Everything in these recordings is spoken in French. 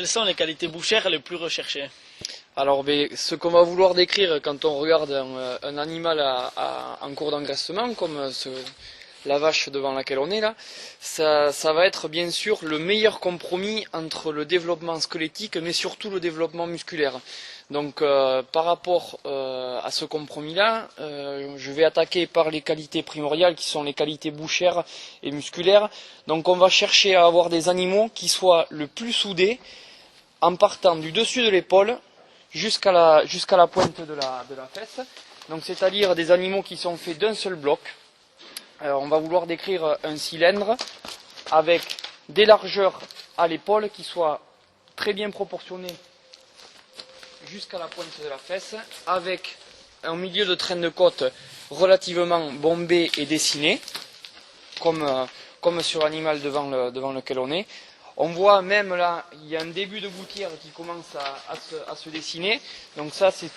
Quelles sont les qualités bouchères les plus recherchées? Alors, ce qu'on va vouloir décrire quand on regarde un animal en cours d'engraissement, comme la vache devant laquelle on est là, ça va être bien sûr le meilleur compromis entre le développement squelettique, mais surtout le développement musculaire. Donc, par rapport à ce compromis-là, je vais attaquer par les qualités primordiales, qui sont les qualités bouchères et musculaires. Donc, on va chercher à avoir des animaux qui soient le plus soudés, en partant du dessus de l'épaule jusqu'à la pointe de la fesse. Donc, c'est-à-dire des animaux qui sont faits d'un seul bloc. On va vouloir décrire un cylindre avec des largeurs à l'épaule qui soient très bien proportionnées jusqu'à la pointe de la fesse, avec un milieu de traîne de côte relativement bombé et dessiné, comme sur l'animal devant lequel on est. On voit même là, il y a un début de gouttière qui commence à se dessiner. Donc ça, c'est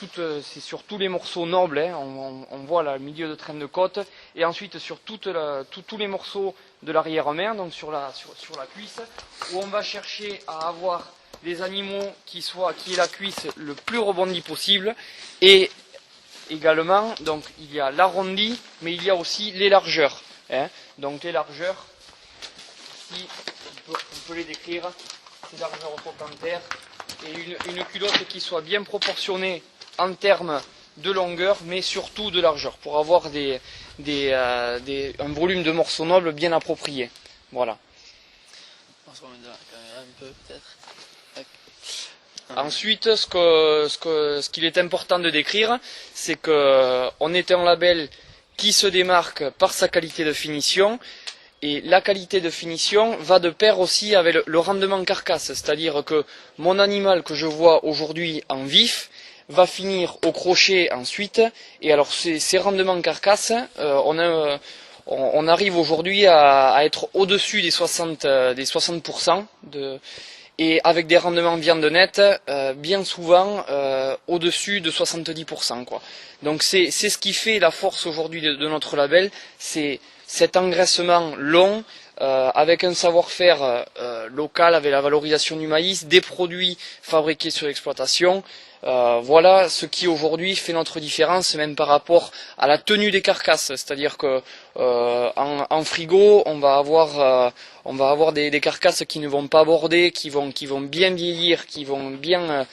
sur tous les morceaux nobles. Hein. On voit là le milieu de traîne de côte. Et ensuite sur tous les morceaux de l'arrière-main, donc sur la cuisse, où on va chercher à avoir des animaux qui aient la cuisse le plus rebondie possible. Et également, donc il y a l'arrondi, mais il y a aussi les largeurs. Hein. Donc les largeurs, ici, on peut les décrire, ces largeurs trochanteriques, et une culotte qui soit bien proportionnée en termes de longueur, mais surtout de largeur, pour avoir un volume de morceaux nobles bien approprié. Voilà. On se remet de la caméra un peu, peut-être. Ensuite, ce qu'il est important de décrire, c'est qu'on est un label qui se démarque par sa qualité de finition. Et la qualité de finition va de pair aussi avec le rendement carcasse, c'est-à-dire que mon animal que je vois aujourd'hui en vif va finir au crochet ensuite. Et alors ces rendements carcasse, on arrive aujourd'hui à être au-dessus des 60%, et avec des rendements viande nette bien souvent au-dessus de 70%, quoi. Donc c'est ce qui fait la force aujourd'hui de notre label, c'est cet engraissement long, avec un savoir-faire local, avec la valorisation du maïs, des produits fabriqués sur l'exploitation. Voilà ce qui aujourd'hui fait notre différence, même par rapport à la tenue des carcasses. C'est-à-dire que en frigo, on va avoir des carcasses qui ne vont pas border, qui vont bien vieillir, qui vont bien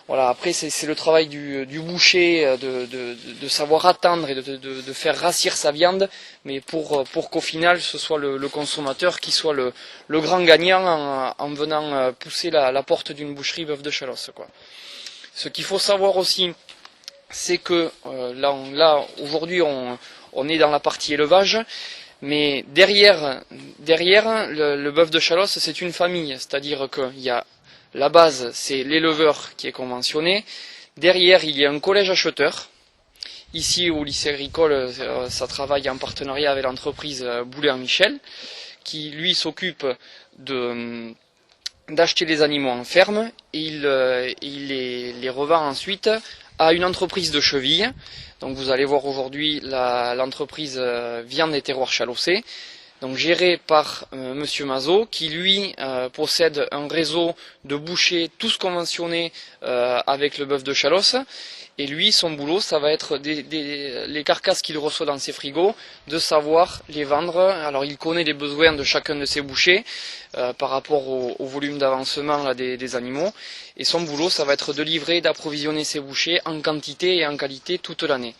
voilà. Après, c'est le travail du boucher de savoir attendre et de faire rassir sa viande, mais pour qu'au final ce soit le consommateur qui soit le grand gagnant en venant pousser la porte d'une boucherie bœuf de Chalosse, quoi. Ce qu'il faut savoir aussi, c'est que là aujourd'hui on est dans la partie élevage, mais derrière le bœuf de Chalosse, c'est une famille, c'est-à-dire qu'il y a la base, c'est l'éleveur qui est conventionné. Derrière, il y a un collège acheteurs. Ici, au lycée agricole, ça travaille en partenariat avec l'entreprise Boulay-en-Michel, qui lui s'occupe d'acheter les animaux en ferme, et il les revend ensuite à une entreprise de chevilles. Donc vous allez voir aujourd'hui l'entreprise Viande et Terroir Chalossé, donc géré par Monsieur Mazot, qui lui possède un réseau de bouchers tous conventionnés avec le bœuf de Chalosse. Et lui, son boulot, ça va être les carcasses qu'il reçoit dans ses frigos, de savoir les vendre. Alors il connaît les besoins de chacun de ses bouchers par rapport au volume d'avancement des animaux. Et son boulot, ça va être de livrer, d'approvisionner ses bouchers en quantité et en qualité toute l'année.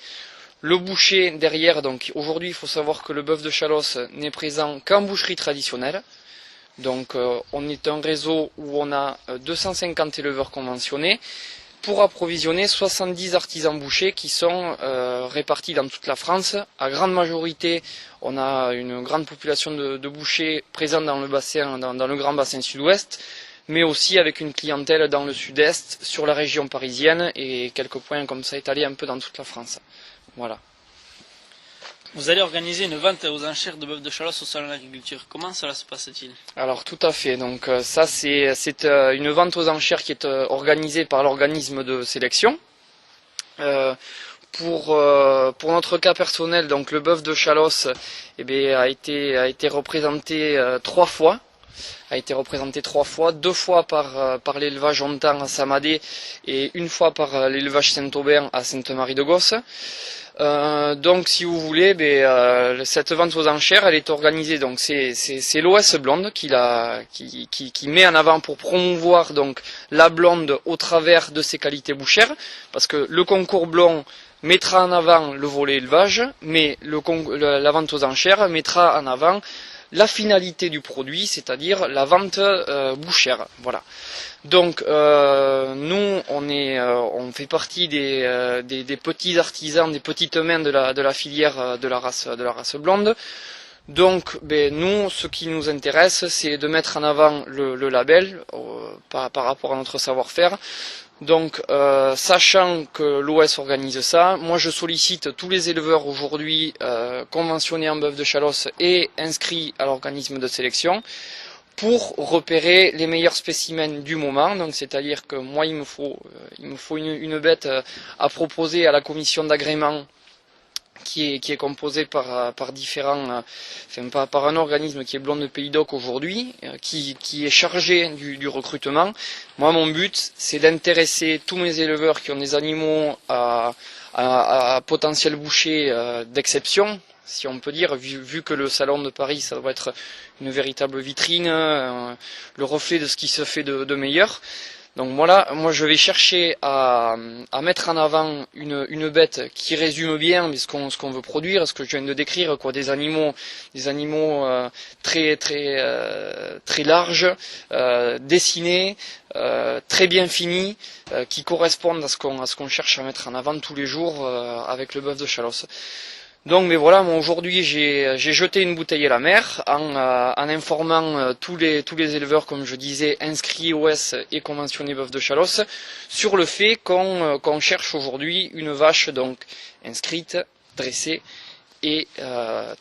Le boucher derrière, donc aujourd'hui il faut savoir que le bœuf de Chalosse n'est présent qu'en boucherie traditionnelle. Donc on est un réseau où on a 250 éleveurs conventionnés pour approvisionner 70 artisans bouchers qui sont répartis dans toute la France. À grande majorité, on a une grande population de bouchers présents dans le grand bassin sud-ouest, mais aussi avec une clientèle dans le sud-est, sur la région parisienne et quelques points comme ça étalés un peu dans toute la France. Voilà. Vous allez organiser une vente aux enchères de bœuf de Chalosse au salon de l'agriculture. Comment cela se passe-t-il? Alors tout à fait. Donc ça c'est une vente aux enchères qui est organisée par l'organisme de sélection. Pour notre cas personnel, donc le bœuf de Chalosse a été représenté 3 fois. a été représenté 3 fois, 2 fois par l'élevage Hontan à Samadé et 1 fois par l'élevage Saint-Aubin à Sainte-Marie-de-Gosse. Donc si vous voulez, cette vente aux enchères elle est organisée, donc c'est l'OS Blonde qui met en avant pour promouvoir donc la blonde au travers de ses qualités bouchères, parce que le concours blond mettra en avant le volet élevage, mais la vente aux enchères mettra en avant la finalité du produit, c'est-à-dire la vente bouchère. Voilà. Donc nous on fait partie des petits artisans, des petites mains de la filière de la race blonde. Donc nous, ce qui nous intéresse, c'est de mettre en avant le label par rapport à notre savoir-faire. Donc sachant que l'OS organise ça, moi je sollicite tous les éleveurs aujourd'hui conventionnés en bœuf de Chalosse et inscrits à l'organisme de sélection pour repérer les meilleurs spécimens du moment. Donc c'est-à-dire que moi il me faut une bête à proposer à la commission d'agrément qui est composé par un organisme qui est Blonde Pays d'Oc aujourd'hui, qui est chargé du recrutement. Moi, mon but, c'est d'intéresser tous mes éleveurs qui ont des animaux à potentiel boucher d'exception, si on peut dire, vu que le salon de Paris, ça doit être une véritable vitrine, le reflet de ce qui se fait de meilleur. Donc voilà, moi je vais chercher à mettre en avant une bête qui résume bien ce qu'on veut produire, ce que je viens de décrire, quoi, des animaux très larges, dessinés, très bien finis, qui correspondent à ce qu'on cherche à mettre en avant tous les jours avec le bœuf de Chalosse. Donc, mais voilà, moi aujourd'hui j'ai jeté une bouteille à la mer en informant tous les éleveurs, comme je disais, inscrits OS et conventionnés bœuf de Chalosse, sur le fait qu'on cherche aujourd'hui une vache donc inscrite, dressée et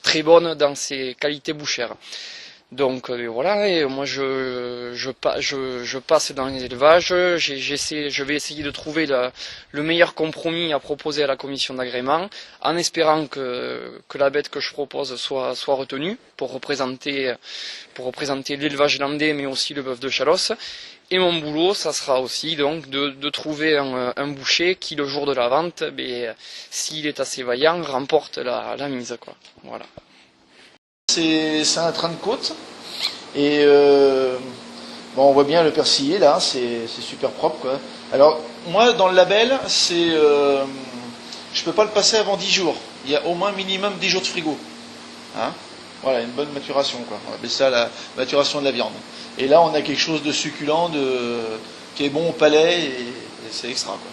très bonne dans ses qualités bouchères. Donc voilà, et moi je passe dans les élevages, je vais essayer de trouver le meilleur compromis à proposer à la commission d'agrément, en espérant que la bête que je propose soit retenue pour représenter l'élevage landais, mais aussi le bœuf de Chalosse. Et mon boulot, ça sera aussi donc de trouver un boucher qui, le jour de la vente, s'il est assez vaillant, remporte la mise, quoi. Voilà. C'est un train de côte et on voit bien le persillé là, c'est super propre quoi. Alors moi dans le label je peux pas le passer avant 10 jours. Il y a au moins minimum 10 jours de frigo. Hein, voilà, une bonne maturation quoi. On appelle ça la maturation de la viande. Et là on a quelque chose de succulent, qui est bon au palais et c'est extra quoi.